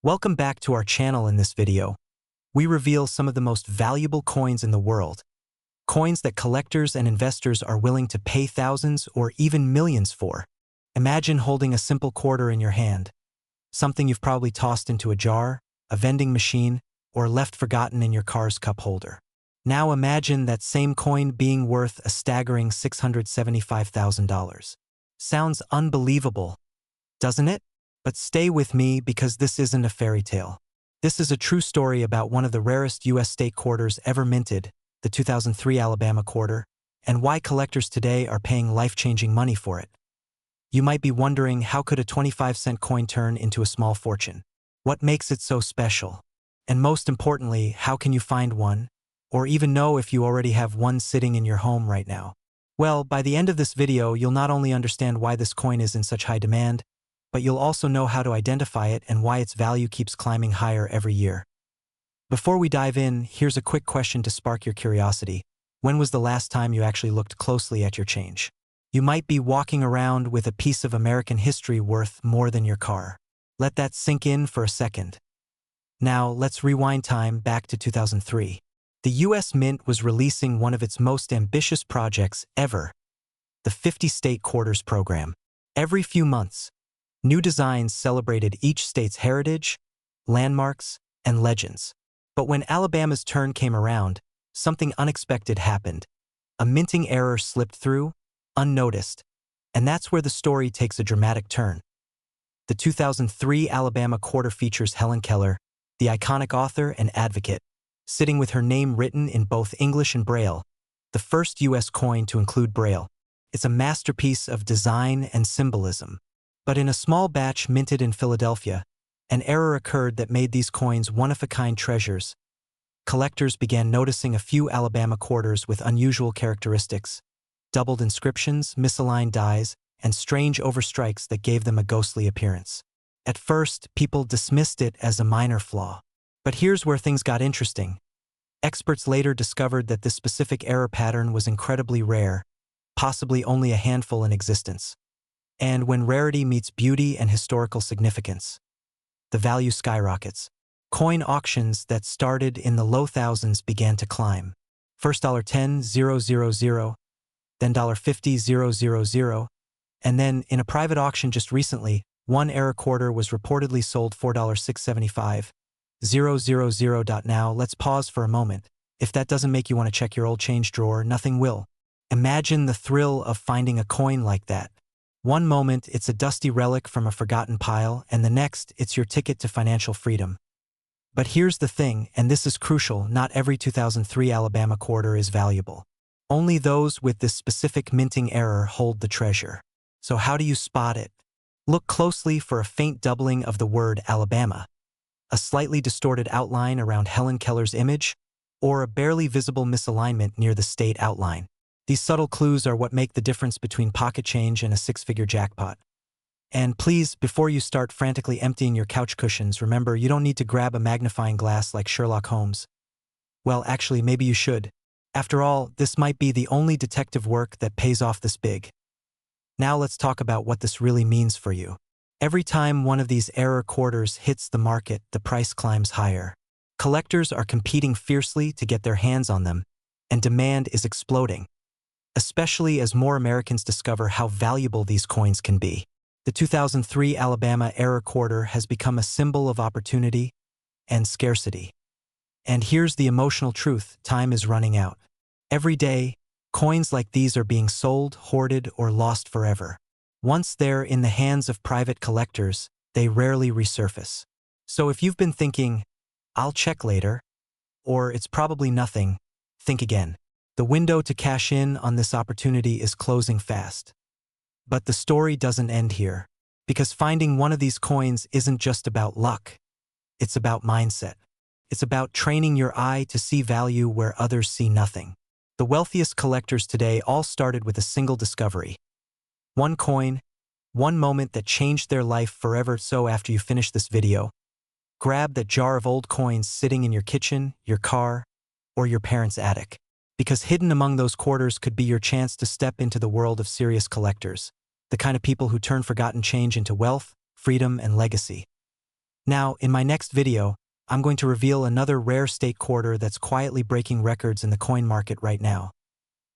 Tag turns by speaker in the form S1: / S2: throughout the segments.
S1: Welcome back to our channel. In this video, we reveal some of the most valuable coins in the world. Coins that collectors and investors are willing to pay thousands or even millions for. Imagine holding a simple quarter in your hand, something you've probably tossed into a jar, a vending machine, or left forgotten in your car's cup holder. Now imagine that same coin being worth a staggering $675,000. Sounds unbelievable, doesn't it? But stay with me because this isn't a fairy tale. This is a true story about one of the rarest U.S. state quarters ever minted, the 2003 Alabama quarter, and why collectors today are paying life-changing money for it. You might be wondering, how could a 25-cent coin turn into a small fortune? What makes it so special? And most importantly, how can you find one, or even know if you already have one sitting in your home right now? Well, by the end of this video, you'll not only understand why this coin is in such high demand, but you'll also know how to identify it and why its value keeps climbing higher every year. Before we dive in, here's a quick question to spark your curiosity. When was the last time you actually looked closely at your change? You might be walking around with a piece of American history worth more than your car. Let that sink in for a second. Now, let's rewind time back to 2003. The U.S. Mint was releasing one of its most ambitious projects ever, the 50-state quarters program. Every few months, new designs celebrated each state's heritage, landmarks, and legends. But when Alabama's turn came around, something unexpected happened. A minting error slipped through, unnoticed, and that's where the story takes a dramatic turn. The 2003 Alabama quarter features Helen Keller, the iconic author and advocate, sitting with her name written in both English and Braille, the first U.S. coin to include Braille. It's a masterpiece of design and symbolism. But in a small batch minted in Philadelphia, an error occurred that made these coins one-of-a-kind treasures. Collectors began noticing a few Alabama quarters with unusual characteristics: doubled inscriptions, misaligned dies, and strange overstrikes that gave them a ghostly appearance. At first, people dismissed it as a minor flaw. But here's where things got interesting. Experts later discovered that this specific error pattern was incredibly rare, possibly only a handful in existence. And when rarity meets beauty and historical significance, the value skyrockets. Coin auctions that started in the low thousands began to climb. First $10,000, then $50,000, and then in a private auction just recently, one error quarter was reportedly sold for $675,000. Now, let's pause for a moment. If that doesn't make you want to check your old change drawer, nothing will. Imagine the thrill of finding a coin like that. One moment, it's a dusty relic from a forgotten pile, and the next, it's your ticket to financial freedom. But here's the thing, and this is crucial: not every 2003 Alabama quarter is valuable. Only those with this specific minting error hold the treasure. So how do you spot it? Look closely for a faint doubling of the word Alabama, a slightly distorted outline around Helen Keller's image, or a barely visible misalignment near the state outline. These subtle clues are what make the difference between pocket change and a six-figure jackpot. And please, before you start frantically emptying your couch cushions, remember, you don't need to grab a magnifying glass like Sherlock Holmes. Well, actually, maybe you should. After all, this might be the only detective work that pays off this big. Now let's talk about what this really means for you. Every time one of these error quarters hits the market, the price climbs higher. Collectors are competing fiercely to get their hands on them, and demand is exploding, especially as more Americans discover how valuable these coins can be. The 2003 Alabama error quarter has become a symbol of opportunity and scarcity. And here's the emotional truth: time is running out. Every day, coins like these are being sold, hoarded, or lost forever. Once they're in the hands of private collectors, they rarely resurface. So if you've been thinking, "I'll check later," or "it's probably nothing," think again. The window to cash in on this opportunity is closing fast. But the story doesn't end here, because finding one of these coins isn't just about luck. It's about mindset. It's about training your eye to see value where others see nothing. The wealthiest collectors today all started with a single discovery. One coin, one moment that changed their life forever. So after you finish this video, grab that jar of old coins sitting in your kitchen, your car, or your parents' attic. Because hidden among those quarters could be your chance to step into the world of serious collectors, the kind of people who turn forgotten change into wealth, freedom, and legacy. Now, in my next video, I'm going to reveal another rare state quarter that's quietly breaking records in the coin market right now.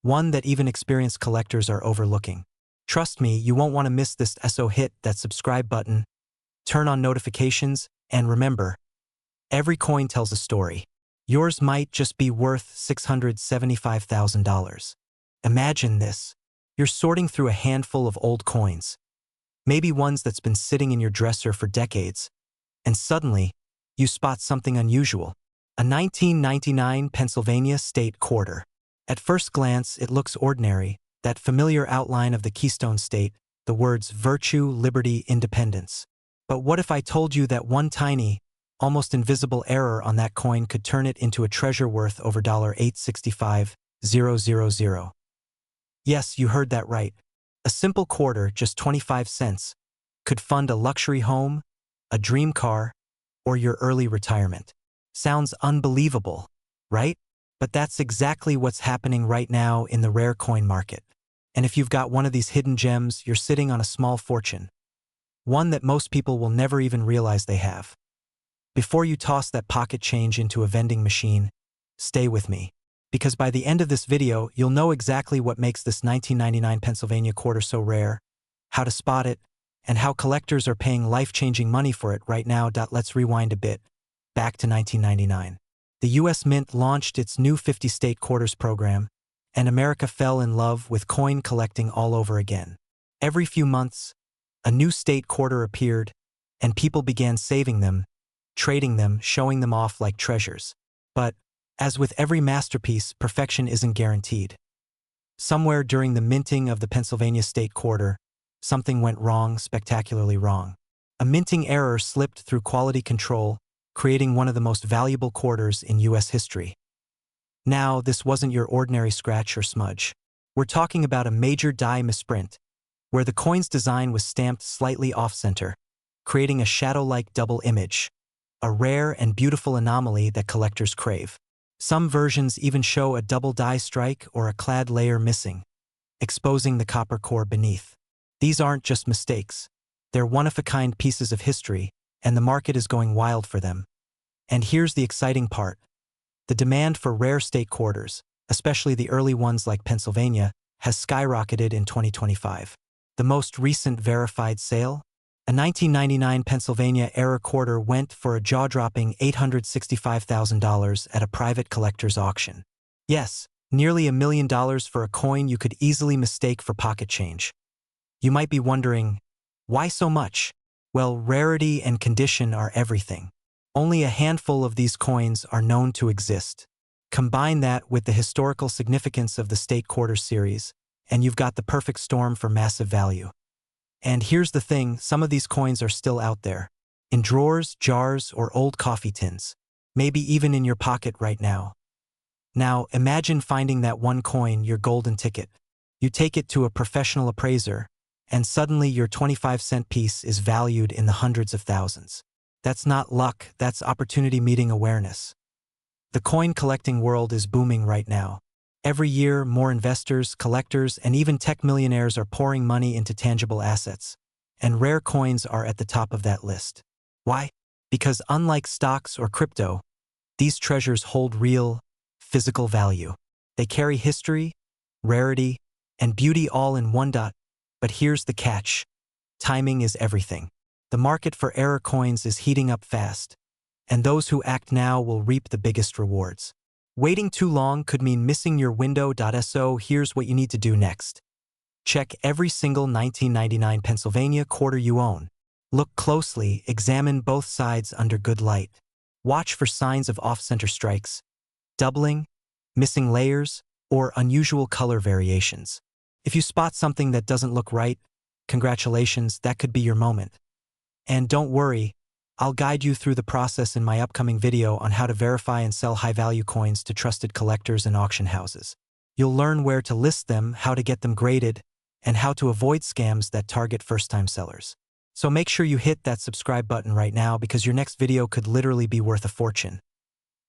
S1: One that even experienced collectors are overlooking. Trust me, you won't want to miss this, so hit that subscribe button, turn on notifications, and remember, every coin tells a story. Yours might just be worth $675,000. Imagine this. You're sorting through a handful of old coins, maybe ones that's been sitting in your dresser for decades, and suddenly, you spot something unusual. A 1999 Pennsylvania state quarter. At first glance, it looks ordinary, that familiar outline of the Keystone State, the words virtue, liberty, independence. But what if I told you that one tiny, almost invisible error on that coin could turn it into a treasure worth over $865,000? Yes, you heard that right. A simple quarter, just 25 cents, could fund a luxury home, a dream car, or your early retirement. Sounds unbelievable, right? But that's exactly what's happening right now in the rare coin market. And if you've got one of these hidden gems, you're sitting on a small fortune. One that most people will never even realize they have. Before you toss that pocket change into a vending machine, stay with me. Because by the end of this video, you'll know exactly what makes this 1999 Pennsylvania quarter so rare, how to spot it, and how collectors are paying life-changing money for it right now. Let's rewind a bit, back to 1999. The U.S. Mint launched its new 50-state quarters program, and America fell in love with coin collecting all over again. Every few months, a new state quarter appeared, and people began saving them, trading them, showing them off like treasures. But, as with every masterpiece, perfection isn't guaranteed. Somewhere during the minting of the Pennsylvania state quarter, something went wrong, spectacularly wrong. A minting error slipped through quality control, creating one of the most valuable quarters in U.S. history. Now, this wasn't your ordinary scratch or smudge. We're talking about a major die misprint, where the coin's design was stamped slightly off-center, creating a shadow-like double image, a rare and beautiful anomaly that collectors crave. Some versions even show a double die strike or a clad layer missing, exposing the copper core beneath. These aren't just mistakes. They're one-of-a-kind pieces of history, and the market is going wild for them. And here's the exciting part. The demand for rare state quarters, especially the early ones like Pennsylvania, has skyrocketed in 2025. The most recent verified sale? A 1999 Pennsylvania era quarter went for a jaw-dropping $865,000 at a private collector's auction. Yes, nearly $1 million for a coin you could easily mistake for pocket change. You might be wondering, why so much? Well, rarity and condition are everything. Only a handful of these coins are known to exist. Combine that with the historical significance of the state quarter series, and you've got the perfect storm for massive value. And here's the thing, some of these coins are still out there. In drawers, jars, or old coffee tins. Maybe even in your pocket right now. Now, imagine finding that one coin, your golden ticket. You take it to a professional appraiser, and suddenly your 25-cent piece is valued in the hundreds of thousands. That's not luck, that's opportunity meeting awareness. The coin collecting world is booming right now. Every year, more investors, collectors, and even tech millionaires are pouring money into tangible assets, and rare coins are at the top of that list. Why? Because unlike stocks or crypto, these treasures hold real, physical value. They carry history, rarity, and beauty all in one. But here's the catch. Timing is everything. The market for rare coins is heating up fast, and those who act now will reap the biggest rewards. Waiting too long could mean missing your window. So here's what you need to do next. Check every single 1999 Pennsylvania quarter you own. Look closely, examine both sides under good light. Watch for signs of off-center strikes, doubling, missing layers, or unusual color variations. If you spot something that doesn't look right, congratulations, that could be your moment. And don't worry, I'll guide you through the process in my upcoming video on how to verify and sell high-value coins to trusted collectors and auction houses. You'll learn where to list them, how to get them graded, and how to avoid scams that target first-time sellers. So make sure you hit that subscribe button right now because your next video could literally be worth a fortune.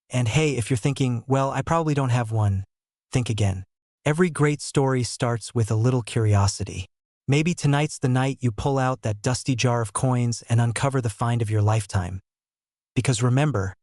S1: And hey, if you're thinking, well, I probably don't have one, think again. Every great story starts with a little curiosity. Maybe tonight's the night you pull out that dusty jar of coins and uncover the find of your lifetime. Because remember,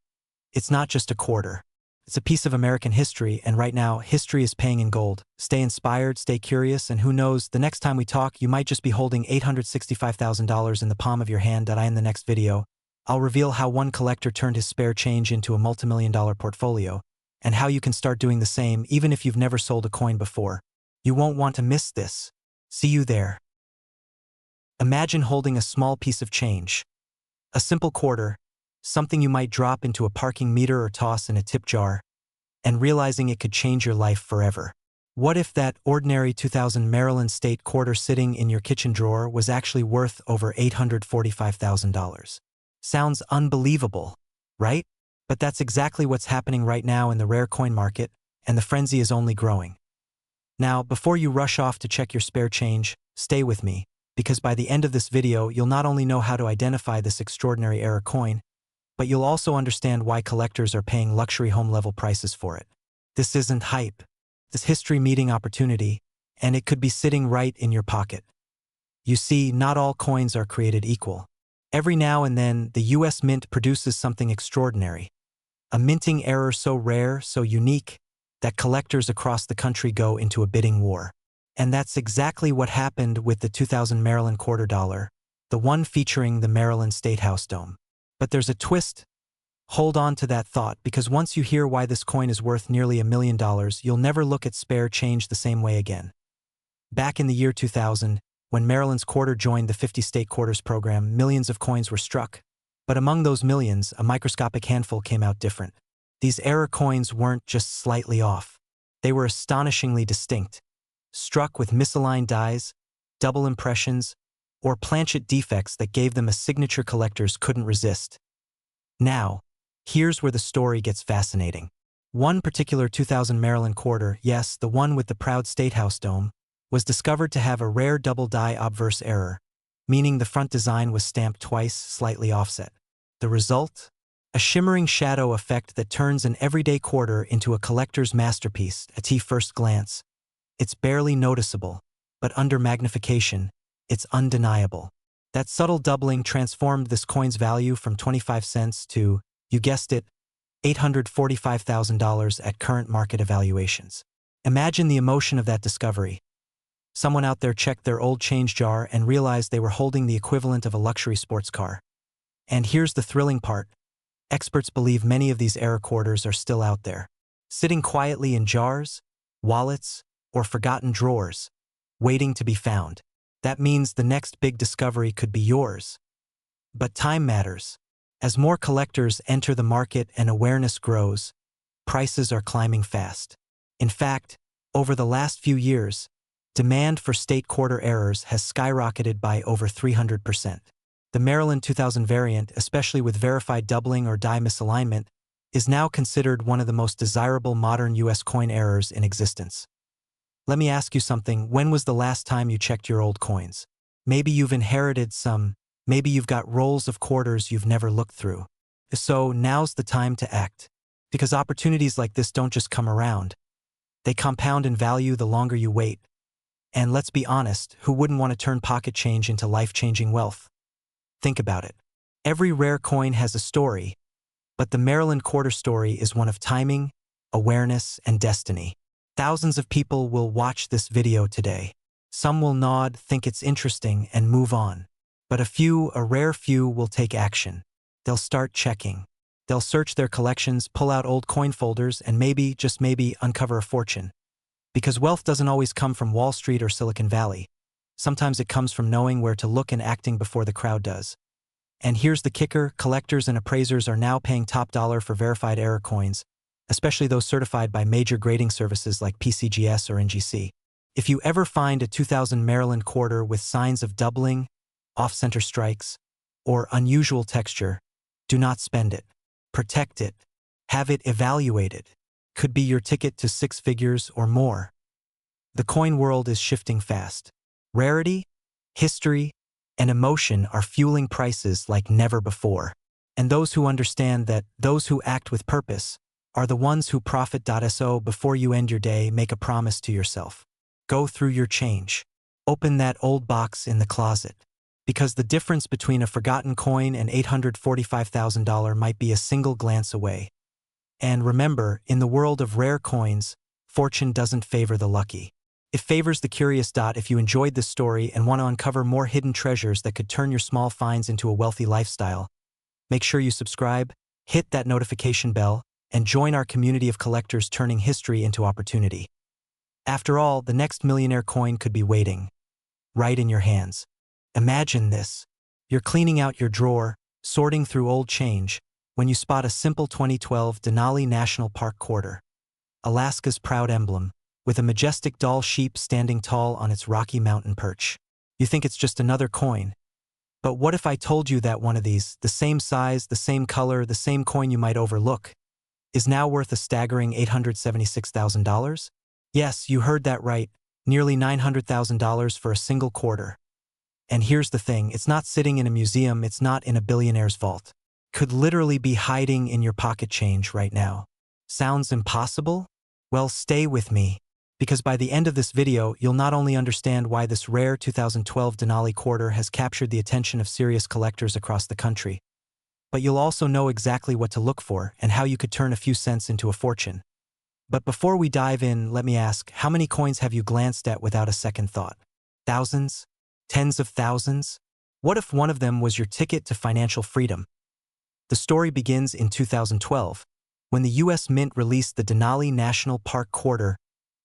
S1: it's not just a quarter. It's a piece of American history, and right now, history is paying in gold. Stay inspired, stay curious, and who knows, the next time we talk, you might just be holding $865,000 in the palm of your hand. In the next video, I'll reveal how one collector turned his spare change into a multimillion-dollar portfolio, and how you can start doing the same even if you've never sold a coin before. You won't want to miss this. See you there. Imagine holding a small piece of change. A simple quarter, something you might drop into a parking meter or toss in a tip jar, and realizing it could change your life forever. What if that ordinary 2000 Maryland State quarter sitting in your kitchen drawer was actually worth over $845,000? Sounds unbelievable, right? But that's exactly what's happening right now in the rare coin market, and the frenzy is only growing. Now, before you rush off to check your spare change, stay with me, because by the end of this video, you'll not only know how to identify this extraordinary error coin, but you'll also understand why collectors are paying luxury home-level prices for it. This isn't hype. This history meeting opportunity, and it could be sitting right in your pocket. You see, not all coins are created equal. Every now and then, the US Mint produces something extraordinary. A minting error so rare, so unique, that collectors across the country go into a bidding war. And that's exactly what happened with the 2000 Maryland quarter dollar, the one featuring the Maryland State House dome. But there's a twist. Hold on to that thought, because once you hear why this coin is worth nearly $1 million, you'll never look at spare change the same way again. Back in the year 2000, when Maryland's quarter joined the 50-state quarters program, millions of coins were struck. But among those millions, a microscopic handful came out different. These error coins weren't just slightly off. They were astonishingly distinct, struck with misaligned dies, double impressions, or planchet defects that gave them a signature collectors couldn't resist. Now, here's where the story gets fascinating. One particular 2000 Maryland quarter, yes, the one with the proud State House dome, was discovered to have a rare double die obverse error, meaning the front design was stamped twice, slightly offset. The result? A shimmering shadow effect that turns an everyday quarter into a collector's masterpiece at first glance. It's barely noticeable, but under magnification, it's undeniable. That subtle doubling transformed this coin's value from 25 cents to, you guessed it, $845,000 at current market evaluations. Imagine the emotion of that discovery. Someone out there checked their old change jar and realized they were holding the equivalent of a luxury sports car. And here's the thrilling part. Experts believe many of these error quarters are still out there, sitting quietly in jars, wallets, or forgotten drawers, waiting to be found. That means the next big discovery could be yours. But time matters. As more collectors enter the market and awareness grows, prices are climbing fast. In fact, over the last few years, demand for state quarter errors has skyrocketed by over 300%. The Maryland 2000 variant, especially with verified doubling or die misalignment, is now considered one of the most desirable modern US coin errors in existence. Let me ask you something. When was the last time you checked your old coins? Maybe you've inherited some. Maybe you've got rolls of quarters you've never looked through. So now's the time to act. Because opportunities like this don't just come around. They compound in value the longer you wait. And let's be honest, who wouldn't want to turn pocket change into life-changing wealth? Think about it. Every rare coin has a story, but the Maryland quarter story is one of timing, awareness, and destiny. Thousands of people will watch this video today. Some will nod, think it's interesting, and move on. But a rare few, will take action. They'll start checking. They'll search their collections, pull out old coin folders, and maybe, just maybe, uncover a fortune. Because wealth doesn't always come from Wall Street or Silicon Valley. Sometimes it comes from knowing where to look and acting before the crowd does. And here's the kicker, collectors and appraisers are now paying top dollar for verified error coins, especially those certified by major grading services like PCGS or NGC. If you ever find a 2000 Maryland quarter with signs of doubling, off-center strikes, or unusual texture, do not spend it. Protect it. Have it evaluated. Could be your ticket to 6 figures or more. The coin world is shifting fast. Rarity, history, and emotion are fueling prices like never before. And those who understand that, those who act with purpose, are the ones who profit. So before you end your day, make a promise to yourself. Go through your change. Open that old box in the closet. Because the difference between a forgotten coin and $845,000 might be a single glance away. And remember, in the world of rare coins, fortune doesn't favor the lucky. It favors the curious. If you enjoyed this story and want to uncover more hidden treasures that could turn your small finds into a wealthy lifestyle, make sure you subscribe, hit that notification bell, and join our community of collectors turning history into opportunity. After all, the next millionaire coin could be waiting, right in your hands. Imagine this. You're cleaning out your drawer, sorting through old change, when you spot a simple 2012 Denali National Park quarter. Alaska's proud emblem, with a majestic Dall sheep standing tall on its Rocky Mountain perch. You think it's just another coin. But what if I told you that one of these, the same size, the same color, the same coin you might overlook, is now worth a staggering $876,000? Yes, you heard that right, nearly $900,000 for a single quarter. And here's the thing, it's not sitting in a museum, it's not in a billionaire's vault. Could literally be hiding in your pocket change right now. Sounds impossible? Well, stay with me, because by the end of this video, you'll not only understand why this rare 2012 Denali quarter has captured the attention of serious collectors across the country, but you'll also know exactly what to look for and how you could turn a few cents into a fortune. But before we dive in, let me ask, how many coins have you glanced at without a second thought? Thousands? Tens of thousands? What if one of them was your ticket to financial freedom? The story begins in 2012, when the U.S. Mint released the Denali National Park quarter,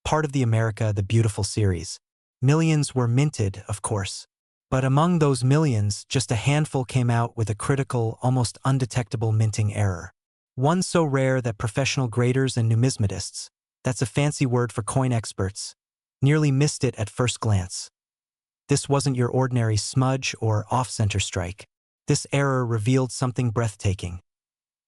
S1: part of the America the Beautiful series. Millions were minted, of course. But among those millions, just a handful came out with a critical, almost undetectable minting error. One so rare that professional graders and numismatists, that's a fancy word for coin experts, nearly missed it at first glance. This wasn't your ordinary smudge or off-center strike. This error revealed something breathtaking.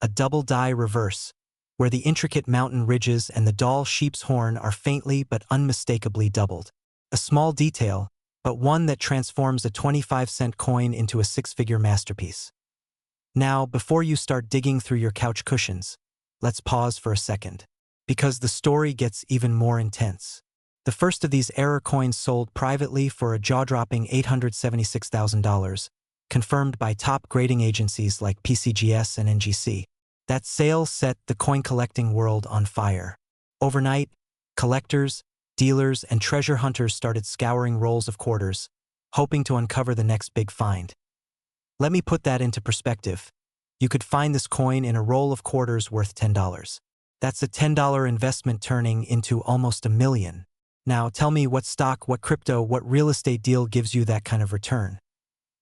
S1: A double die reverse, where the intricate mountain ridges and the Dall sheep's horn are faintly but unmistakably doubled. A small detail, but one that transforms a 25-cent coin into a six-figure masterpiece. Now, before you start digging through your couch cushions, let's pause for a second, because the story gets even more intense. The first of these error coins sold privately for a jaw-dropping $876,000, confirmed by top grading agencies like PCGS and NGC. That sale set the coin-collecting world on fire. Overnight, collectors, dealers, and treasure hunters started scouring rolls of quarters, hoping to uncover the next big find. Let me put that into perspective. You could find this coin in a roll of quarters worth $10. That's a $10 investment turning into almost $1 million. Now tell me what stock, what crypto, what real estate deal gives you that kind of return.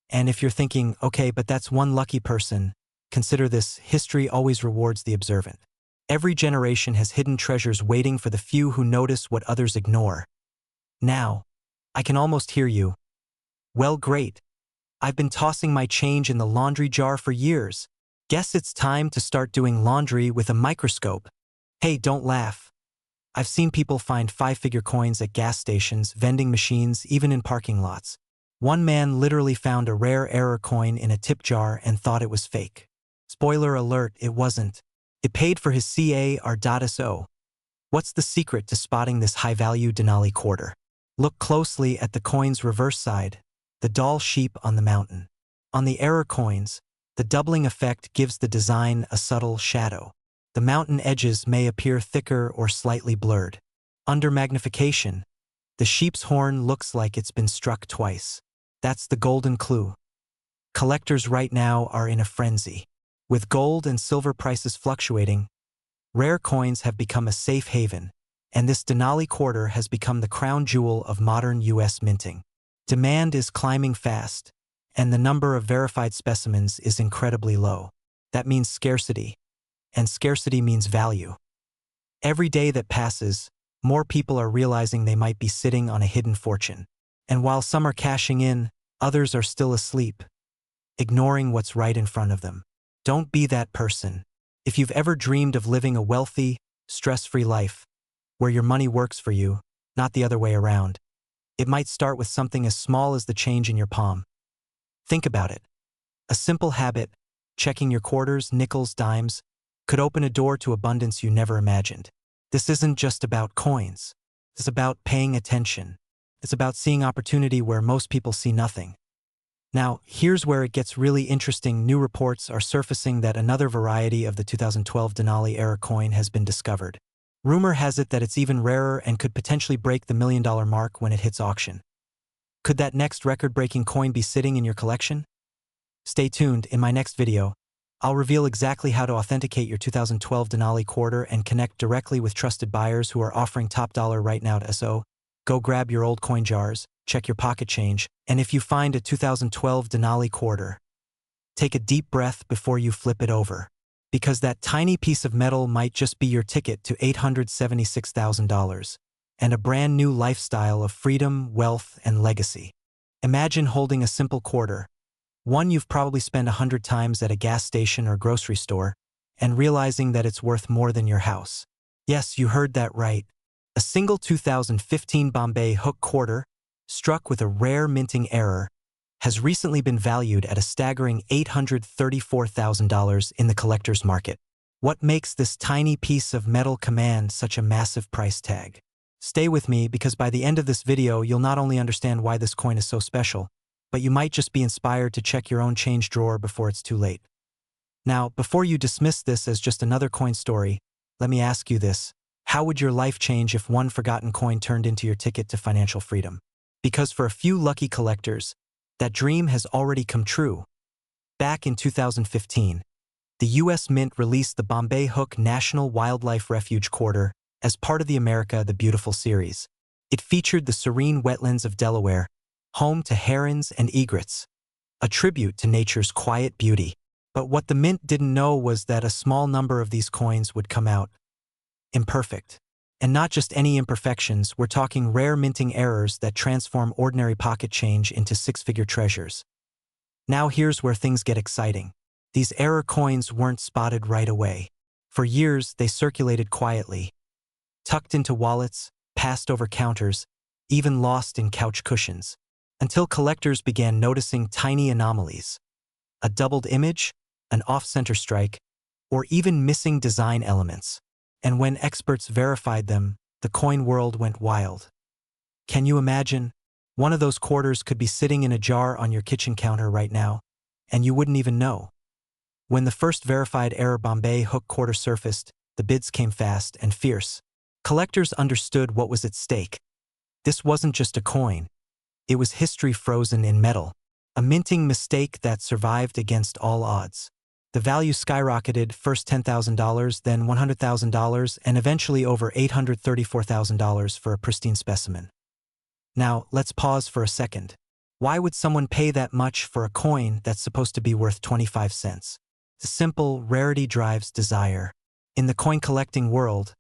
S1: And if you're thinking, okay, but that's one lucky person, consider this: history always rewards the observant. Every generation has hidden treasures waiting for the few who notice what others ignore. Now, I can almost hear you. Well, great. I've been tossing my change in the laundry jar for years. Guess it's time to start doing laundry with a microscope. Hey, don't laugh. I've seen people find five-figure coins at gas stations, vending machines, even in parking lots. One man literally found a rare error coin in a tip jar and thought it was fake. Spoiler alert, it wasn't. It paid for his CAR.SO. What's the secret to spotting this high-value Denali quarter? Look closely at the coin's reverse side, the Dall sheep on the mountain. On the error coins, the doubling effect gives the design a subtle shadow. The mountain edges may appear thicker or slightly blurred. Under magnification, the sheep's horn looks like it's been struck twice. That's the golden clue. Collectors right now are in a frenzy. With gold and silver prices fluctuating, rare coins have become a safe haven, and this Denali quarter has become the crown jewel of modern U.S. minting. Demand is climbing fast, and the number of verified specimens is incredibly low. That means scarcity, and scarcity means value. Every day that passes, more people are realizing they might be sitting on a hidden fortune. And while some are cashing in, others are still asleep, ignoring what's right in front of them. Don't be that person. If you've ever dreamed of living a wealthy, stress-free life, where your money works for you, not the other way around, it might start with something as small as the change in your palm. Think about it. A simple habit, checking your quarters, nickels, dimes, could open a door to abundance you never imagined. This isn't just about coins. It's about paying attention. It's about seeing opportunity where most people see nothing. Now, here's where it gets really interesting. New reports are surfacing that another variety of the 2012 Denali era coin has been discovered. Rumor has it that it's even rarer and could potentially break the $1 million mark when it hits auction. Could that next record-breaking coin be sitting in your collection? Stay tuned. In my next video, I'll reveal exactly how to authenticate your 2012 Denali quarter and connect directly with trusted buyers who are offering top dollar right now. So, go grab your old coin jars, check your pocket change, and if you find a 2012 Denali quarter, take a deep breath before you flip it over, because that tiny piece of metal might just be your ticket to $876,000 and a brand new lifestyle of freedom, wealth, and legacy. Imagine holding a simple quarter, one you've probably spent 100 times at a gas station or grocery store, and realizing that it's worth more than your house. Yes, you heard that right. A single 2015 Bombay Hook quarter, struck with a rare minting error, has recently been valued at a staggering $834,000 in the collector's market. What makes this tiny piece of metal command such a massive price tag? Stay with me, because by the end of this video you'll not only understand why this coin is so special, but you might just be inspired to check your own change drawer before it's too late. Now, before you dismiss this as just another coin story, let me ask you this. How would your life change if one forgotten coin turned into your ticket to financial freedom? Because for a few lucky collectors, that dream has already come true. Back in 2015, the U.S. Mint released the Bombay Hook National Wildlife Refuge Quarter as part of the America the Beautiful series. It featured the serene wetlands of Delaware, home to herons and egrets, a tribute to nature's quiet beauty. But what the Mint didn't know was that a small number of these coins would come out imperfect. And not just any imperfections, we're talking rare minting errors that transform ordinary pocket change into six-figure treasures. Now here's where things get exciting. These error coins weren't spotted right away. For years, they circulated quietly, tucked into wallets, passed over counters, even lost in couch cushions, until collectors began noticing tiny anomalies. A doubled image, an off-center strike, or even missing design elements. And when experts verified them, the coin world went wild. Can you imagine? One of those quarters could be sitting in a jar on your kitchen counter right now, and you wouldn't even know. When the first verified error Bombay Hook quarter surfaced, the bids came fast and fierce. Collectors understood what was at stake. This wasn't just a coin. It was history frozen in metal, a minting mistake that survived against all odds. The value skyrocketed, first $10,000, then $100,000, and eventually over $834,000 for a pristine specimen. Now, let's pause for a second. Why would someone pay that much for a coin that's supposed to be worth 25 cents? The simple rarity drives desire. In the coin collecting world,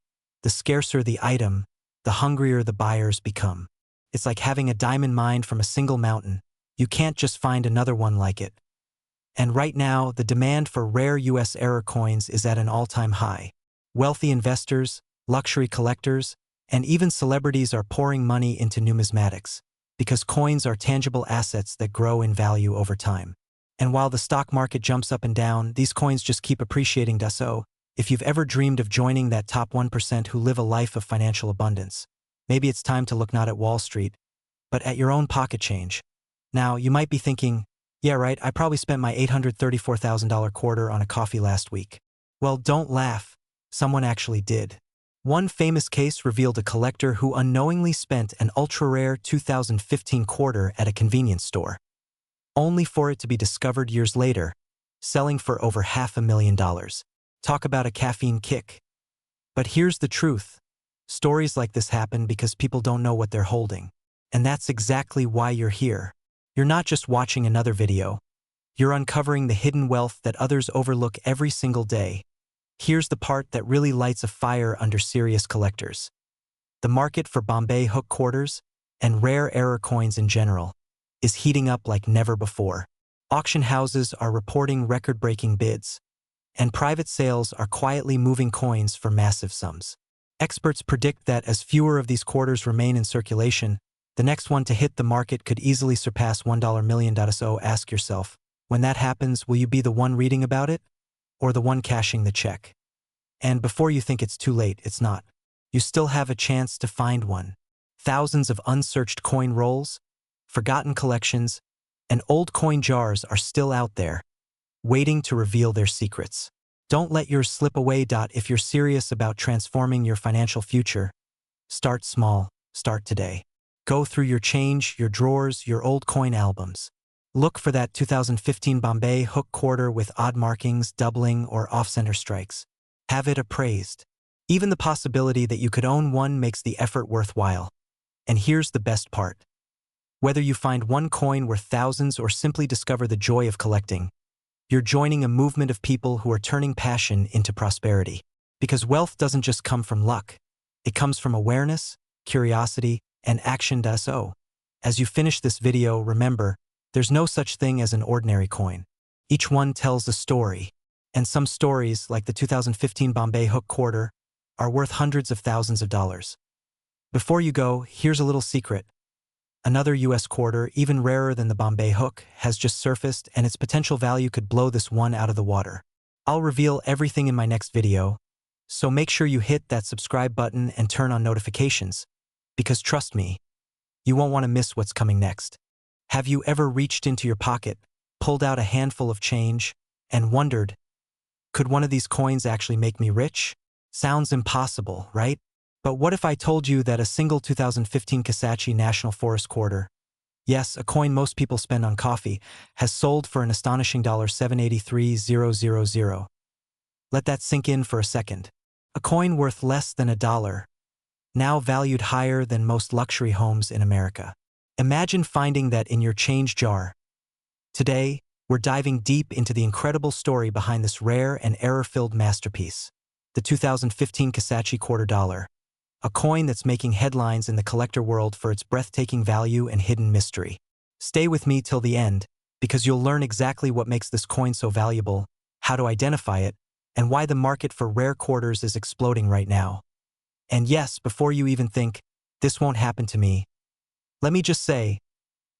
S1: the scarcer the item, the hungrier the buyers become. It's like having a diamond mined from a single mountain. You can't just find another one like it. And right now, the demand for rare U.S. error coins is at an all-time high. Wealthy investors, luxury collectors, and even celebrities are pouring money into numismatics, because coins are tangible assets that grow in value over time. And while the stock market jumps up and down, these coins just keep appreciating. So, if you've ever dreamed of joining that top 1% who live a life of financial abundance, maybe it's time to look not at Wall Street, but at your own pocket change. Now, you might be thinking, yeah, right, I probably spent my $834,000 quarter on a coffee last week. Well, don't laugh. Someone actually did. One famous case revealed a collector who unknowingly spent an ultra-rare 2015 quarter at a convenience store, only for it to be discovered years later, selling for over $500,000. Talk about a caffeine kick. But here's the truth. Stories like this happen because people don't know what they're holding. And that's exactly why you're here. You're not just watching another video. You're uncovering the hidden wealth that others overlook every single day. Here's the part that really lights a fire under serious collectors. The market for Bombay Hook quarters, and rare error coins in general, is heating up like never before. Auction houses are reporting record-breaking bids, and private sales are quietly moving coins for massive sums. Experts predict that as fewer of these quarters remain in circulation, the next one to hit the market could easily surpass $1 million. So ask yourself, when that happens, will you be the one reading about it, or the one cashing the check? And before you think it's too late, it's not. You still have a chance to find one. Thousands of unsearched coin rolls, forgotten collections, And old coin jars are still out there, waiting to reveal their secrets. Don't let yours slip away. If you're serious about transforming your financial future, start small, start today. Go through your change, your drawers, your old coin albums. Look for that 2015 Bombay hook quarter with odd markings, doubling, or off-center strikes. Have it appraised. Even the possibility that you could own one makes the effort worthwhile. And here's the best part. Whether you find one coin worth thousands or simply discover the joy of collecting, you're joining a movement of people who are turning passion into prosperity. Because wealth doesn't just come from luck. It comes from awareness, curiosity, and action. So, as you finish this video, remember, there's no such thing as an ordinary coin. Each one tells a story. And some stories, like the 2015 Bombay hook quarter, are worth hundreds of thousands of dollars. Before you go, here's a little secret. Another US quarter, even rarer than the Bombay hook, has just surfaced, and its potential value could blow this one out of the water. I'll reveal everything in my next video, so make sure you hit that subscribe button and turn on notifications, because trust me, you won't want to miss what's coming next. Have you ever reached into your pocket, pulled out a handful of change, and wondered, could one of these coins actually make me rich? Sounds impossible, right? But what if I told you that a single 2015 Kisatchie National Forest quarter, yes, a coin most people spend on coffee, has sold for an astonishing $783,000. Let that sink in for a second. A coin worth less than $1, now valued higher than most luxury homes in America. Imagine finding that in your change jar. Today, we're diving deep into the incredible story behind this rare and error-filled masterpiece, the 2015 Kisatchie quarter dollar. A coin that's making headlines in the collector world for its breathtaking value and hidden mystery. Stay with me till the end, because you'll learn exactly what makes this coin so valuable, how to identify it, and why the market for rare quarters is exploding right now. And yes, before you even think, this won't happen to me, let me just say,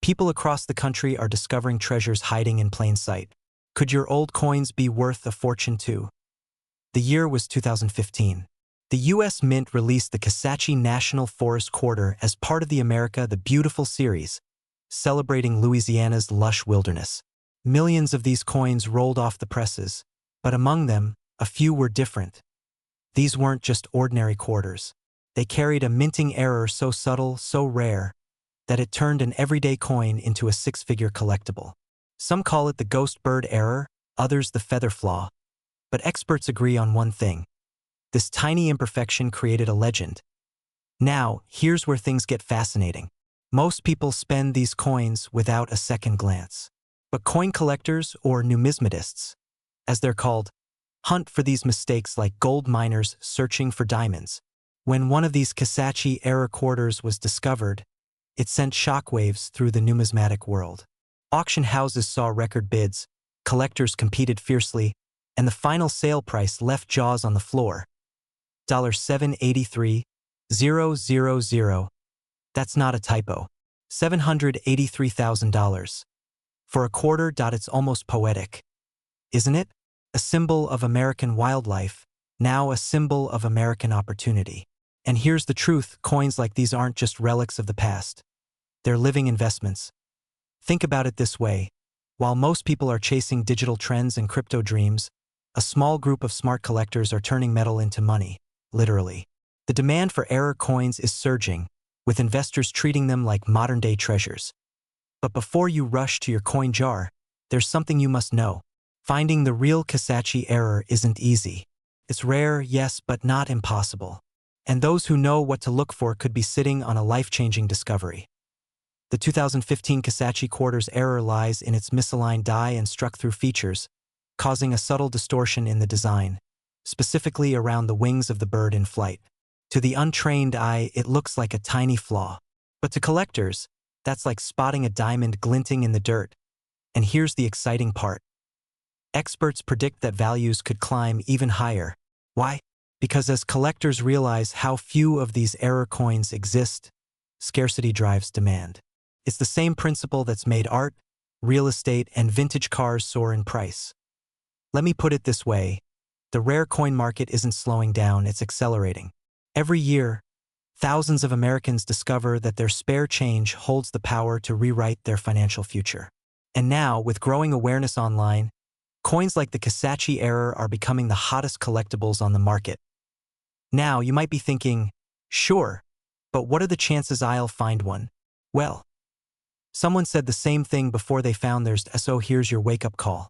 S1: people across the country are discovering treasures hiding in plain sight. Could your old coins be worth a fortune too? The year was 2015. The U.S. Mint released the Kisatchie National Forest quarter as part of the America the Beautiful series, celebrating Louisiana's lush wilderness. Millions of these coins rolled off the presses, but among them, a few were different. These weren't just ordinary quarters. They carried a minting error so subtle, so rare, that it turned an everyday coin into a six-figure collectible. Some call it the ghost bird error, others the feather flaw. But experts agree on one thing. This tiny imperfection created a legend. Now, here's where things get fascinating. Most people spend these coins without a second glance. But coin collectors, or numismatists, as they're called, hunt for these mistakes like gold miners searching for diamonds. When one of these Kisatchie error quarters was discovered, it sent shockwaves through the numismatic world. Auction houses saw record bids, collectors competed fiercely, and the final sale price left jaws on the floor. $783,000. That's not a typo. $783,000. For a quarter. It's almost poetic, isn't it? A symbol of American wildlife, now a symbol of American opportunity. And here's the truth, coins like these aren't just relics of the past. They're living investments. Think about it this way. While most people are chasing digital trends and crypto dreams, a small group of smart collectors are turning metal into money, literally. The demand for error coins is surging, with investors treating them like modern-day treasures. But before you rush to your coin jar, there's something you must know. Finding the real Kisatchie error isn't easy. It's rare, yes, but not impossible. And those who know what to look for could be sitting on a life-changing discovery. The 2015 Kisatchie quarter's error lies in its misaligned die and struck-through features, causing a subtle distortion in the design, specifically around the wings of the bird in flight. To the untrained eye, it looks like a tiny flaw. But to collectors, that's like spotting a diamond glinting in the dirt. And here's the exciting part. Experts predict that values could climb even higher. Why? Because as collectors realize how few of these error coins exist, scarcity drives demand. It's the same principle that's made art, real estate, and vintage cars soar in price. Let me put it this way. The rare coin market isn't slowing down, it's accelerating. Every year, thousands of Americans discover that their spare change holds the power to rewrite their financial future. And now, with growing awareness online, coins like the Kisatchie Error are becoming the hottest collectibles on the market. Now, you might be thinking, sure, but what are the chances I'll find one? Well, someone said the same thing before they found theirs, so here's your wake-up call.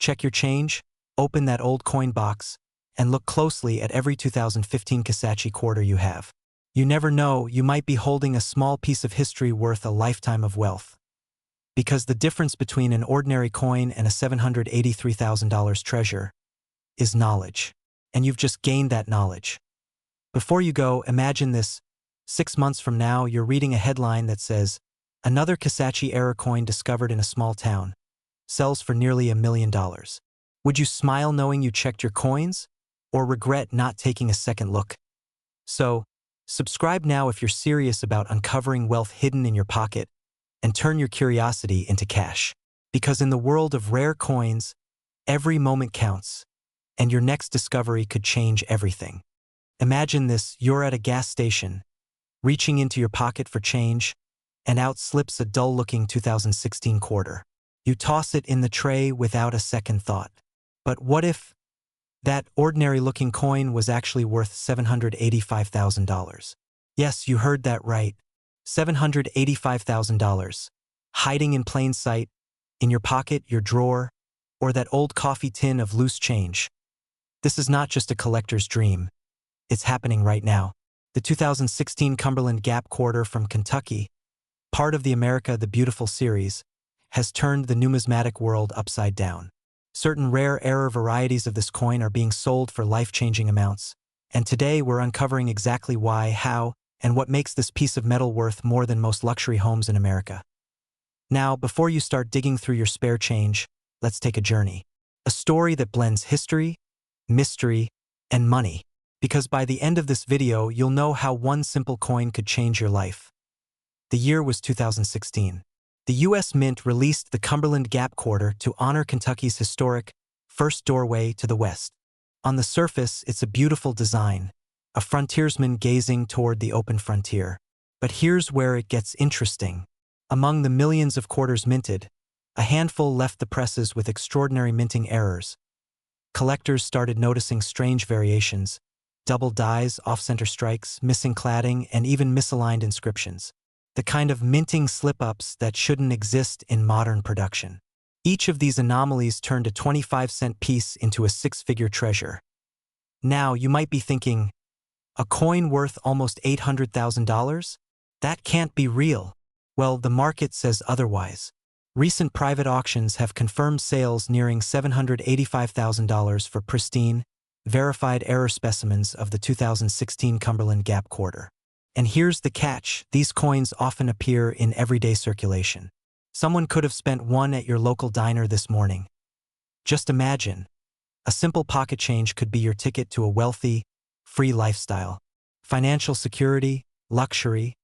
S1: Check your change, open that old coin box, and look closely at every 2015 Kisatchie quarter you have. You never know, you might be holding a small piece of history worth a lifetime of wealth. Because the difference between an ordinary coin and a $783,000 treasure is knowledge. And you've just gained that knowledge. Before you go, imagine this. 6 months from now, you're reading a headline that says, "Another Kisatchie Error coin discovered in a small town. Sells for nearly $1 million." Would you smile knowing you checked your coins? Or regret not taking a second look? So, subscribe now if you're serious about uncovering wealth hidden in your pocket, and turn your curiosity into cash. Because in the world of rare coins, every moment counts, and your next discovery could change everything. Imagine this, you're at a gas station, reaching into your pocket for change, and out slips a dull-looking 2016 quarter. You toss it in the tray without a second thought. But what if that ordinary-looking coin was actually worth $785,000? Yes, you heard that right. $785,000, hiding in plain sight, in your pocket, your drawer, or that old coffee tin of loose change. This is not just a collector's dream. It's happening right now. The 2016 Cumberland Gap quarter from Kentucky, part of the America the Beautiful series, has turned the numismatic world upside down. Certain rare error varieties of this coin are being sold for life-changing amounts. And today we're uncovering exactly why, how, and what makes this piece of metal worth more than most luxury homes in America. Now, before you start digging through your spare change, let's take a journey. A story that blends history, mystery, and money. Because by the end of this video, you'll know how one simple coin could change your life. The year was 2016. The U.S. Mint released the Cumberland Gap quarter to honor Kentucky's historic first doorway to the West. On the surface, it's a beautiful design, a frontiersman gazing toward the open frontier. But here's where it gets interesting. Among the millions of quarters minted, a handful left the presses with extraordinary minting errors. Collectors started noticing strange variations: double dies, off-center strikes, missing cladding, and even misaligned inscriptions. The kind of minting slip-ups that shouldn't exist in modern production. Each of these anomalies turned a 25-cent piece into a six-figure treasure. Now, you might be thinking, a coin worth almost $800,000? That can't be real. Well, the market says otherwise. Recent private auctions have confirmed sales nearing $785,000 for pristine, verified error specimens of the 2016 Cumberland Gap quarter. And here's the catch, these coins often appear in everyday circulation. Someone could have spent one at your local diner this morning. Just imagine, a simple pocket change could be your ticket to a wealthy, free lifestyle. Financial security, luxury,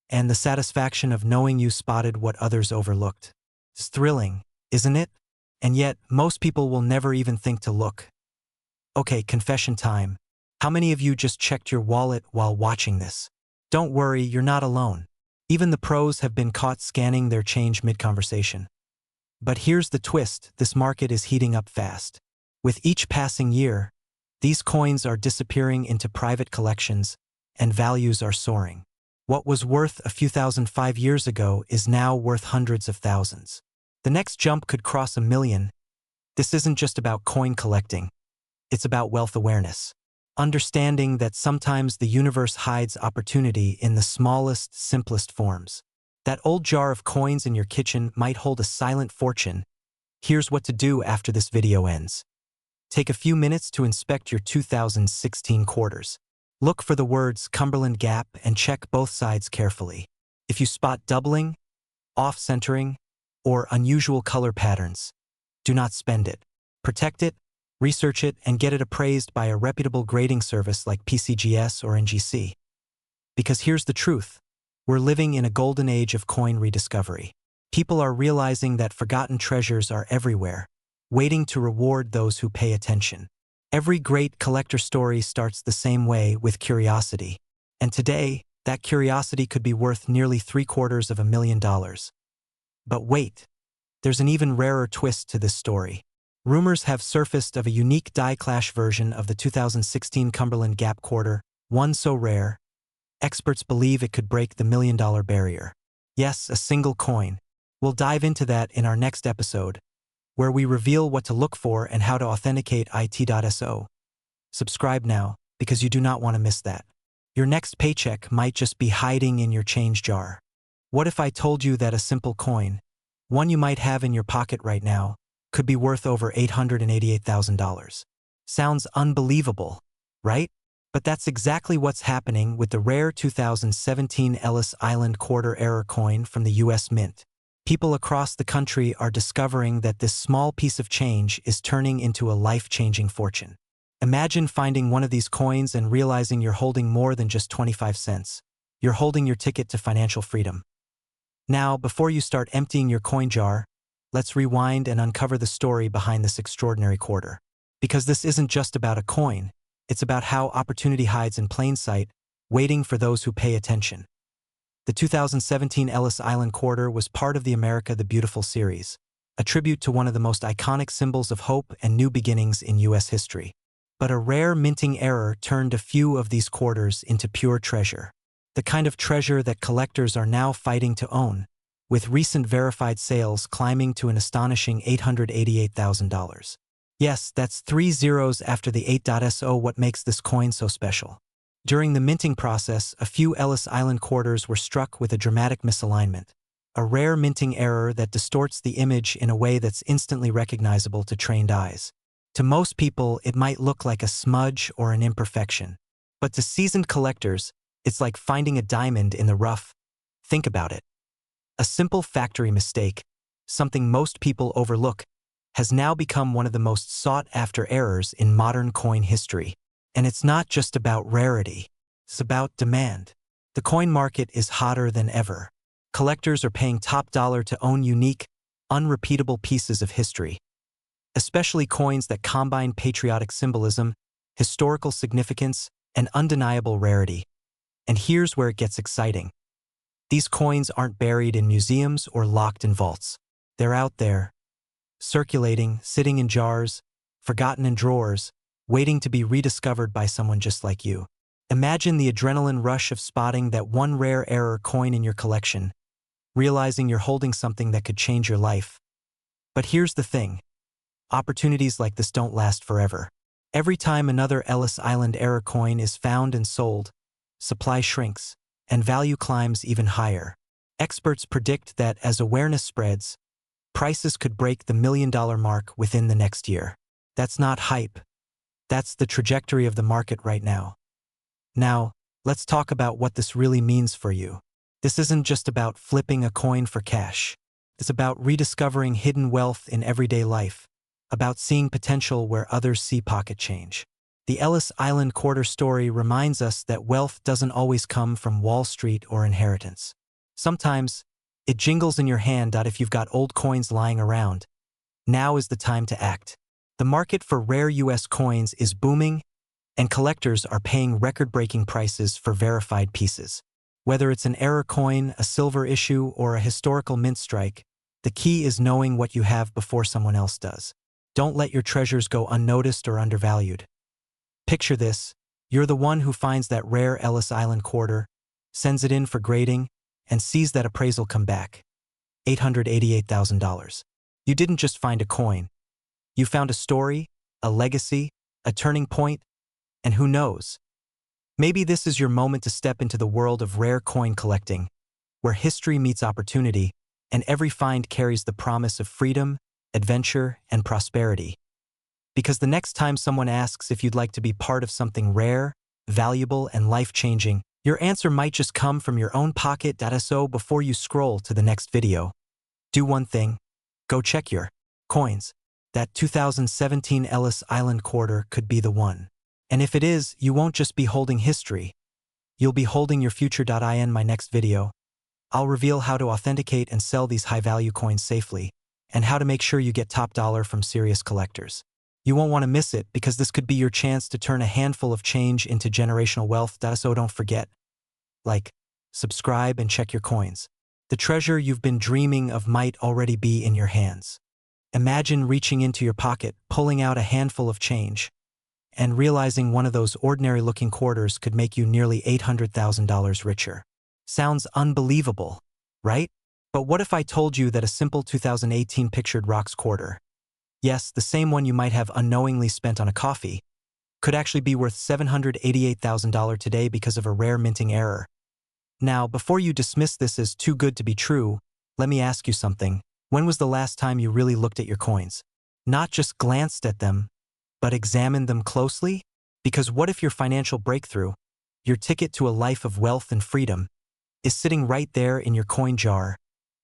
S1: and the satisfaction of knowing you spotted what others overlooked. It's thrilling, isn't it? And yet, most people will never even think to look. Okay, confession time. How many of you just checked your wallet while watching this? Don't worry, you're not alone. Even the pros have been caught scanning their change mid-conversation. But here's the twist, this market is heating up fast. With each passing year, these coins are disappearing into private collections, and values are soaring. What was worth a few thousand 5 years ago is now worth hundreds of thousands. The next jump could cross $1 million. This isn't just about coin collecting. It's about wealth awareness. Understanding that sometimes the universe hides opportunity in the smallest, simplest forms. That old jar of coins in your kitchen might hold a silent fortune. Here's what to do after this video ends. Take a few minutes to inspect your 2016 quarters. Look for the words Cumberland Gap and check both sides carefully. If you spot doubling, off-centering, or unusual color patterns, do not spend it. Protect it, research it, and get it appraised by a reputable grading service like PCGS or NGC. Because here's the truth. We're living in a golden age of coin rediscovery. People are realizing that forgotten treasures are everywhere, waiting to reward those who pay attention. Every great collector story starts the same way, with curiosity. And today, that curiosity could be worth nearly $750,000. But wait, there's an even rarer twist to this story. Rumors have surfaced of a unique die-clash version of the 2016 Cumberland Gap quarter, one so rare, experts believe it could break the million-dollar barrier. Yes, a single coin. We'll dive into that in our next episode, where we reveal what to look for and how to authenticate IT.so. Subscribe now, because you do not want to miss that. Your next paycheck might just be hiding in your change jar. What if I told you that a simple coin, one you might have in your pocket right now, could be worth over $888,000? Sounds unbelievable, right? But that's exactly what's happening with the rare 2017 Ellis Island quarter error coin from the US Mint. People across the country are discovering that this small piece of change is turning into a life-changing fortune. Imagine finding one of these coins and realizing you're holding more than just 25 cents. You're holding your ticket to financial freedom. Now, before you start emptying your coin jar, let's rewind and uncover the story behind this extraordinary quarter. Because this isn't just about a coin, it's about how opportunity hides in plain sight, waiting for those who pay attention. The 2017 Ellis Island quarter was part of the America the Beautiful series, a tribute to one of the most iconic symbols of hope and new beginnings in U.S. history. But a rare minting error turned a few of these quarters into pure treasure. The kind of treasure that collectors are now fighting to own, with recent verified sales climbing to an astonishing $888,000. Yes, that's 3 zeros after the 8.so. What makes this coin so special? During the minting process, a few Ellis Island quarters were struck with a dramatic misalignment, a rare minting error that distorts the image in a way that's instantly recognizable to trained eyes. To most people, it might look like a smudge or an imperfection, but to seasoned collectors, it's like finding a diamond in the rough. Think about it. A simple factory mistake, something most people overlook, has now become one of the most sought-after errors in modern coin history. And it's not just about rarity, it's about demand. The coin market is hotter than ever. Collectors are paying top dollar to own unique, unrepeatable pieces of history, especially coins that combine patriotic symbolism, historical significance, and undeniable rarity. And here's where it gets exciting. These coins aren't buried in museums or locked in vaults. They're out there, circulating, sitting in jars, forgotten in drawers, waiting to be rediscovered by someone just like you. Imagine the adrenaline rush of spotting that one rare error coin in your collection, realizing you're holding something that could change your life. But here's the thing. Opportunities like this don't last forever. Every time another Ellis Island error coin is found and sold, supply shrinks, and value climbs even higher. Experts predict that as awareness spreads, prices could break the million-dollar mark within the next year. That's not hype. That's the trajectory of the market right now. Now, let's talk about what this really means for you. This isn't just about flipping a coin for cash. It's about rediscovering hidden wealth in everyday life, about seeing potential where others see pocket change. The Ellis Island quarter story reminds us that wealth doesn't always come from Wall Street or inheritance. Sometimes, it jingles in your hand. If you've got old coins lying around, now is the time to act. The market for rare U.S. coins is booming, and collectors are paying record-breaking prices for verified pieces. Whether it's an error coin, a silver issue, or a historical mint strike, the key is knowing what you have before someone else does. Don't let your treasures go unnoticed or undervalued. Picture this. You're the one who finds that rare Ellis Island quarter, sends it in for grading, and sees that appraisal come back. $888,000. You didn't just find a coin. You found a story, a legacy, a turning point, and who knows? Maybe this is your moment to step into the world of rare coin collecting, where history meets opportunity, and every find carries the promise of freedom, adventure, and prosperity. Because the next time someone asks if you'd like to be part of something rare, valuable, and life-changing, your answer might just come from your own pocket. So before you scroll to the next video, do one thing. Go check your coins. That 2017 Ellis Island quarter could be the one. And if it is, you won't just be holding history. You'll be holding your future. In my next video, I'll reveal how to authenticate and sell these high-value coins safely, and how to make sure you get top dollar from serious collectors. You won't want to miss it, because this could be your chance to turn a handful of change into generational wealth. So don't forget, like, subscribe, and check your coins. The treasure you've been dreaming of might already be in your hands. Imagine reaching into your pocket, pulling out a handful of change, and realizing one of those ordinary-looking quarters could make you nearly $800,000 richer. Sounds unbelievable, right? But what if I told you that a simple 2018 Pictured Rocks quarter, yes, the same one you might have unknowingly spent on a coffee, could actually be worth $788,000 today because of a rare minting error? Now, before you dismiss this as too good to be true, let me ask you something. When was the last time you really looked at your coins? Not just glanced at them, but examined them closely? Because what if your financial breakthrough, your ticket to a life of wealth and freedom, is sitting right there in your coin jar,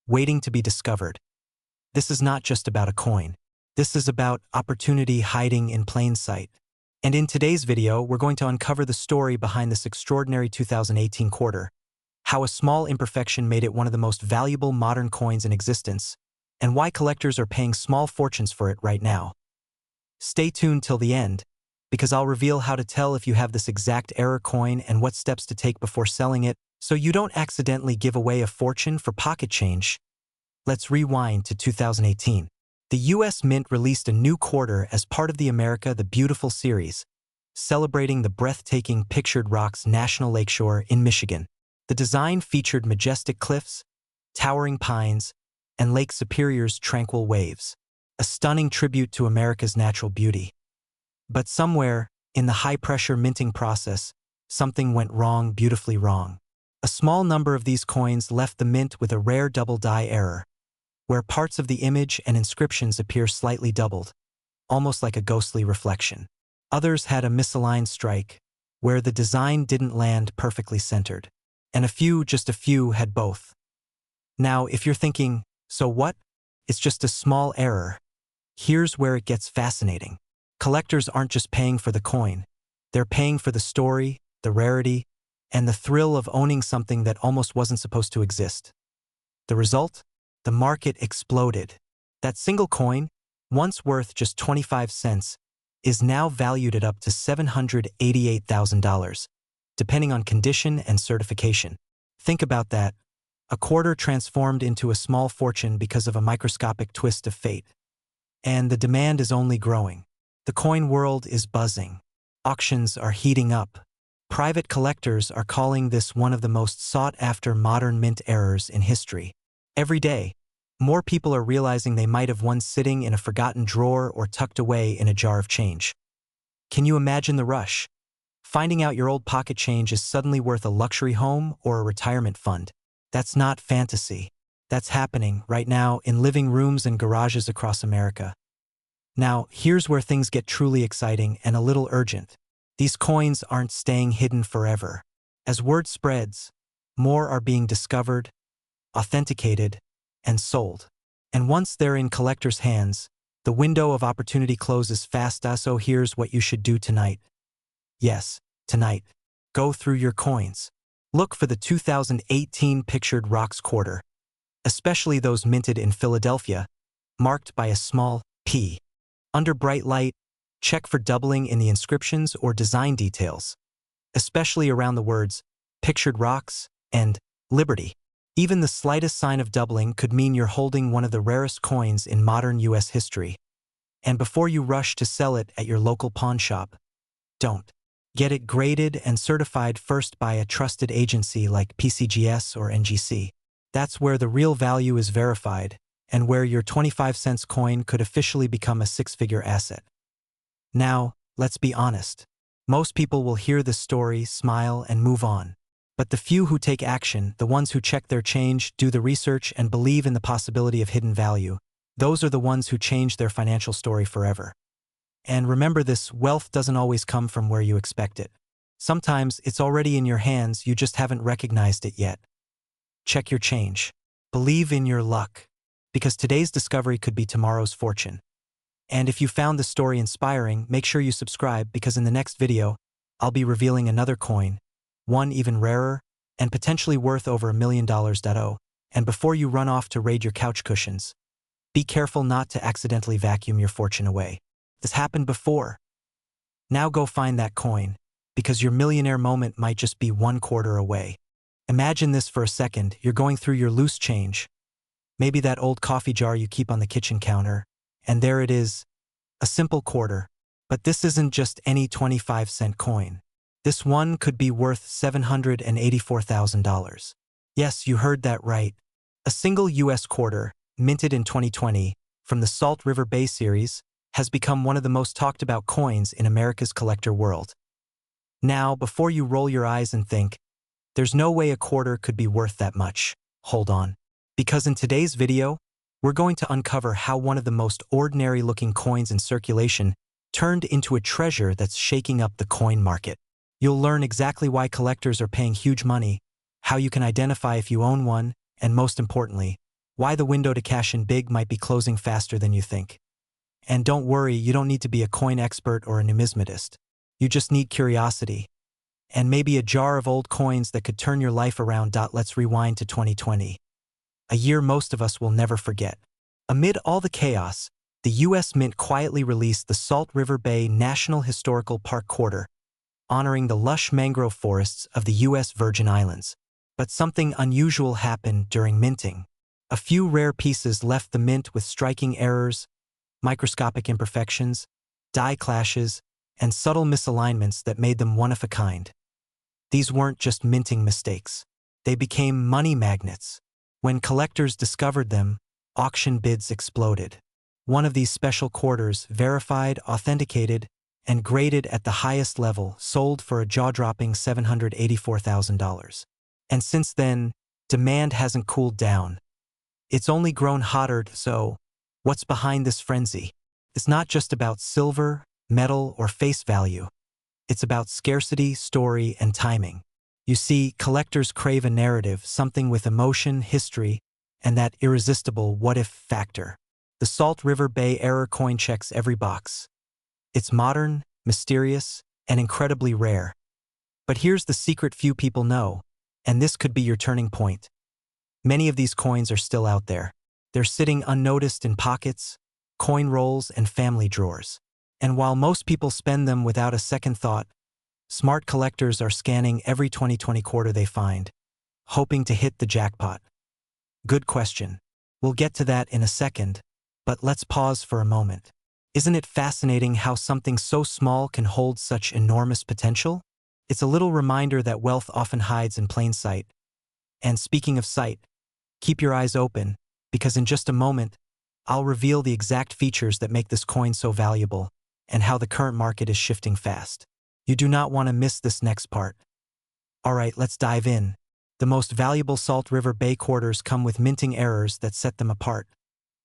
S1: waiting to be discovered? This is not just about a coin. This is about opportunity hiding in plain sight. And in today's video, we're going to uncover the story behind this extraordinary 2018 quarter, how a small imperfection made it one of the most valuable modern coins in existence, and why collectors are paying small fortunes for it right now. Stay tuned till the end, because I'll reveal how to tell if you have this exact error coin and what steps to take before selling it so you don't accidentally give away a fortune for pocket change. Let's rewind to 2018. The U.S. Mint released a new quarter as part of the America the Beautiful series, celebrating the breathtaking Pictured Rocks National Lakeshore in Michigan. The design featured majestic cliffs, towering pines, and Lake Superior's tranquil waves, a stunning tribute to America's natural beauty. But somewhere, in the high-pressure minting process, something went wrong, beautifully wrong. A small number of these coins left the mint with a rare double die error, where parts of the image and inscriptions appear slightly doubled, almost like a ghostly reflection. Others had a misaligned strike, where the design didn't land perfectly centered. And a few, just a few, had both. Now, if you're thinking, so what? It's just a small error. Here's where it gets fascinating. Collectors aren't just paying for the coin. They're paying for the story, the rarity, and the thrill of owning something that almost wasn't supposed to exist. The result? The market exploded. That single coin, once worth just 25 cents, is now valued at up to $788,000. Depending on condition and certification. Think about that. A quarter transformed into a small fortune because of a microscopic twist of fate. And the demand is only growing. The coin world is buzzing. Auctions are heating up. Private collectors are calling this one of the most sought-after modern mint errors in history. Every day, more people are realizing they might have one sitting in a forgotten drawer or tucked away in a jar of change. Can you imagine the rush? Finding out your old pocket change is suddenly worth a luxury home or a retirement fund. That's not fantasy. That's happening right now in living rooms and garages across America. Now, here's where things get truly exciting and a little urgent. These coins aren't staying hidden forever. As word spreads, more are being discovered, authenticated, and sold. And once they're in collectors' hands, the window of opportunity closes fast. So here's what you should do tonight. Yes, tonight. Go through your coins. Look for the 2018 Pictured Rocks quarter, especially those minted in Philadelphia, marked by a small P. Under bright light, check for doubling in the inscriptions or design details, especially around the words Pictured Rocks and Liberty. Even the slightest sign of doubling could mean you're holding one of the rarest coins in modern U.S. history. And before you rush to sell it at your local pawn shop, don't. Get it graded and certified first by a trusted agency like PCGS or NGC. That's where the real value is verified and where your 25 cents coin could officially become a six-figure asset. Now, let's be honest. Most people will hear this story, smile, and move on. But the few who take action, the ones who check their change, do the research, and believe in the possibility of hidden value, those are the ones who change their financial story forever. And remember this, wealth doesn't always come from where you expect it. Sometimes it's already in your hands, you just haven't recognized it yet. Check your change. Believe in your luck, because today's discovery could be tomorrow's fortune. And if you found this story inspiring, make sure you subscribe because in the next video, I'll be revealing another coin, one even rarer, and potentially worth over $1 million. And before you run off to raid your couch cushions, be careful not to accidentally vacuum your fortune away. This happened before. Now go find that coin, because your millionaire moment might just be one quarter away. Imagine this for a second. You're going through your loose change, maybe that old coffee jar you keep on the kitchen counter, and there it is, a simple quarter. But this isn't just any 25-cent coin. This one could be worth $784,000. Yes, you heard that right. A single US quarter, minted in 2020, from the Salt River Bay series, has become one of the most talked about coins in America's collector world. Now, before you roll your eyes and think, there's no way a quarter could be worth that much, hold on. Because in today's video, we're going to uncover how one of the most ordinary-looking coins in circulation turned into a treasure that's shaking up the coin market. You'll learn exactly why collectors are paying huge money, how you can identify if you own one, and most importantly, why the window to cash in big might be closing faster than you think. And don't worry, you don't need to be a coin expert or a numismatist. You just need curiosity. And maybe a jar of old coins that could turn your life around. Let's rewind to 2020. A year most of us will never forget. Amid all the chaos, the U.S. Mint quietly released the Salt River Bay National Historical Park Quarter, honoring the lush mangrove forests of the U.S. Virgin Islands. But something unusual happened during minting. A few rare pieces left the mint with striking errors, microscopic imperfections, die clashes, and subtle misalignments that made them one of a kind. These weren't just minting mistakes. They became money magnets. When collectors discovered them, auction bids exploded. One of these special quarters, verified, authenticated, and graded at the highest level, sold for a jaw-dropping $784,000. And since then, demand hasn't cooled down. It's only grown hotter. So, what's behind this frenzy? It's not just about silver, metal, or face value. It's about scarcity, story, and timing. You see, collectors crave a narrative, something with emotion, history, and that irresistible what-if factor. The Salt River Bay Error coin checks every box. It's modern, mysterious, and incredibly rare. But here's the secret few people know, and this could be your turning point. Many of these coins are still out there. They're sitting unnoticed in pockets, coin rolls, and family drawers. And while most people spend them without a second thought, smart collectors are scanning every 2020 quarter they find, hoping to hit the jackpot. Good question. We'll get to that in a second, but let's pause for a moment. Isn't it fascinating how something so small can hold such enormous potential? It's a little reminder that wealth often hides in plain sight. And speaking of sight, keep your eyes open, because in just a moment, I'll reveal the exact features that make this coin so valuable and how the current market is shifting fast. You do not want to miss this next part. Alright, let's dive in. The most valuable Salt River Bay quarters come with minting errors that set them apart.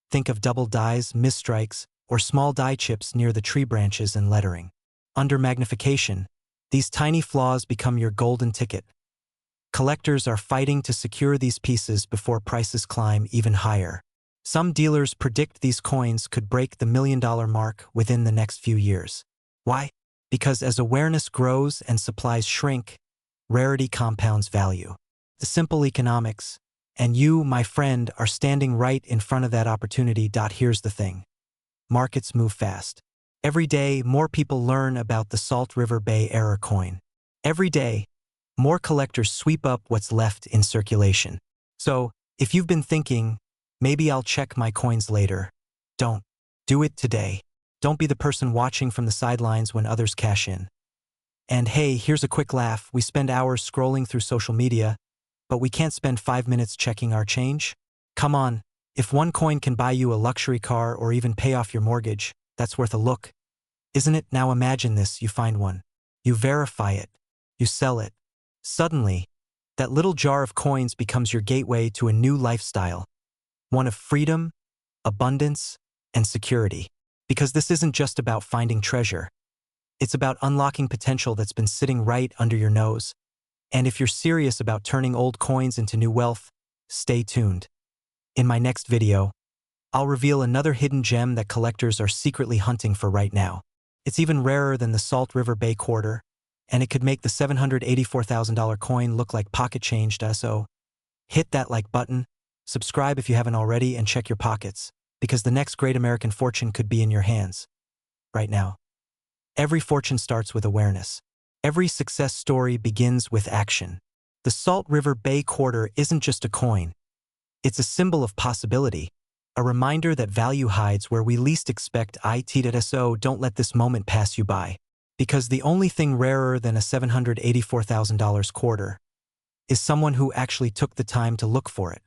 S1: Think of double dies, misstrikes, or small die chips near the tree branches and lettering. Under magnification, these tiny flaws become your golden ticket. Collectors are fighting to secure these pieces before prices climb even higher. Some dealers predict these coins could break the $1 million mark within the next few years. Why? Because as awareness grows and supplies shrink, rarity compounds value. The simple economics. And you, my friend, are standing right in front of that opportunity. Here's the thing. Markets move fast. Every day, more people learn about the Salt River Bay Error coin. Every day, more collectors sweep up what's left in circulation. So, if you've been thinking, maybe I'll check my coins later, don't. Do it today. Don't be the person watching from the sidelines when others cash in. And hey, here's a quick laugh. We spend hours scrolling through social media, but we can't spend 5 minutes checking our change? Come on, if one coin can buy you a luxury car or even pay off your mortgage, that's worth a look. Isn't it? Now imagine this, you find one. You verify it. You sell it. Suddenly, that little jar of coins becomes your gateway to a new lifestyle. One of freedom, abundance, and security. Because this isn't just about finding treasure. It's about unlocking potential that's been sitting right under your nose. And if you're serious about turning old coins into new wealth, stay tuned. In my next video, I'll reveal another hidden gem that collectors are secretly hunting for right now. It's even rarer than the Salt River Bay quarter, and it could make the $784,000 coin look like pocket change. So, hit that like button, subscribe if you haven't already, and check your pockets, because the next great American fortune could be in your hands. Right now. Every fortune starts with awareness. Every success story begins with action. The Salt River Bay Quarter isn't just a coin. It's a symbol of possibility, a reminder that value hides where we least expect it. So don't let this moment pass you by, because the only thing rarer than a $784,000 quarter is someone who actually took the time to look for it.